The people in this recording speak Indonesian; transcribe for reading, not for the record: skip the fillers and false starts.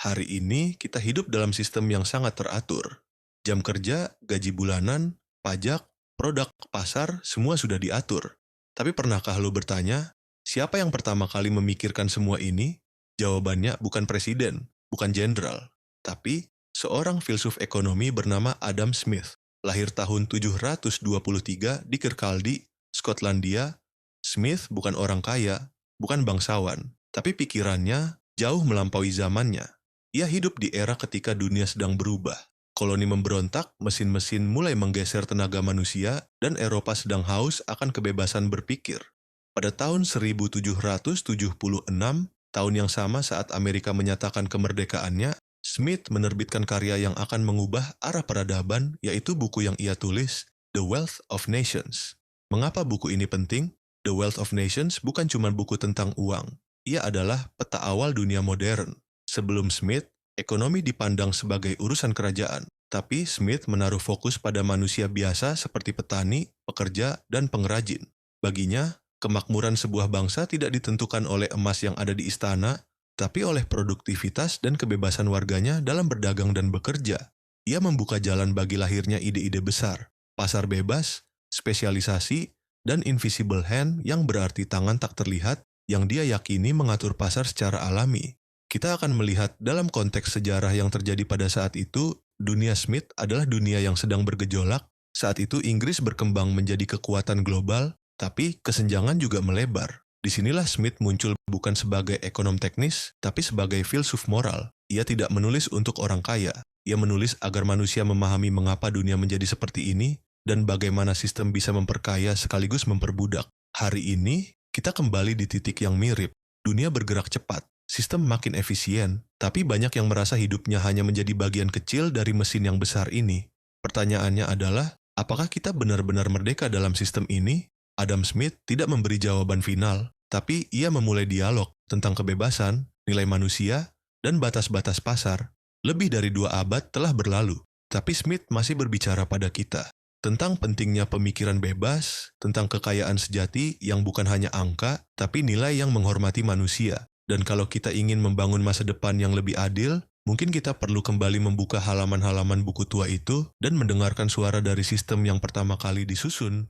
Hari ini kita hidup dalam sistem yang sangat teratur. Jam kerja, gaji bulanan, pajak, produk pasar, semua sudah diatur. Tapi pernahkah lo bertanya, siapa yang pertama kali memikirkan semua ini? Jawabannya bukan presiden, bukan jenderal, tapi seorang filsuf ekonomi bernama Adam Smith. Lahir tahun 723 di Kirkcaldy, Skotlandia. Smith bukan orang kaya, bukan bangsawan, tapi pikirannya jauh melampaui zamannya. Ia hidup di era ketika dunia sedang berubah. Koloni memberontak, mesin-mesin mulai menggeser tenaga manusia, dan Eropa sedang haus akan kebebasan berpikir. Pada tahun 1776, tahun yang sama saat Amerika menyatakan kemerdekaannya, Smith menerbitkan karya yang akan mengubah arah peradaban, yaitu buku yang ia tulis, The Wealth of Nations. Mengapa buku ini penting? The Wealth of Nations bukan cuma buku tentang uang. Ia adalah peta awal dunia modern. Sebelum Smith, ekonomi dipandang sebagai urusan kerajaan, tapi Smith menaruh fokus pada manusia biasa seperti petani, pekerja, dan pengrajin. Baginya, kemakmuran sebuah bangsa tidak ditentukan oleh emas yang ada di istana, tapi oleh produktivitas dan kebebasan warganya dalam berdagang dan bekerja. Ia membuka jalan bagi lahirnya ide-ide besar, pasar bebas, spesialisasi, dan invisible hand yang berarti tangan tak terlihat yang dia yakini mengatur pasar secara alami. Kita akan melihat dalam konteks sejarah yang terjadi pada saat itu, dunia Smith adalah dunia yang sedang bergejolak. Saat itu Inggris berkembang menjadi kekuatan global, tapi kesenjangan juga melebar. Disinilah Smith muncul bukan sebagai ekonom teknis, tapi sebagai filsuf moral. Ia tidak menulis untuk orang kaya. Ia menulis agar manusia memahami mengapa dunia menjadi seperti ini, dan bagaimana sistem bisa memperkaya sekaligus memperbudak. Hari ini, kita kembali di titik yang mirip. Dunia bergerak cepat, sistem makin efisien, tapi banyak yang merasa hidupnya hanya menjadi bagian kecil dari mesin yang besar ini. Pertanyaannya adalah, apakah kita benar-benar merdeka dalam sistem ini? Adam Smith tidak memberi jawaban final, tapi ia memulai dialog tentang kebebasan, nilai manusia, dan batas-batas pasar. Lebih dari 2 abad telah berlalu, tapi Smith masih berbicara pada kita tentang pentingnya pemikiran bebas, tentang kekayaan sejati yang bukan hanya angka, tapi nilai yang menghormati manusia. Dan kalau kita ingin membangun masa depan yang lebih adil, mungkin kita perlu kembali membuka halaman-halaman buku tua itu dan mendengarkan suara dari sistem yang pertama kali disusun.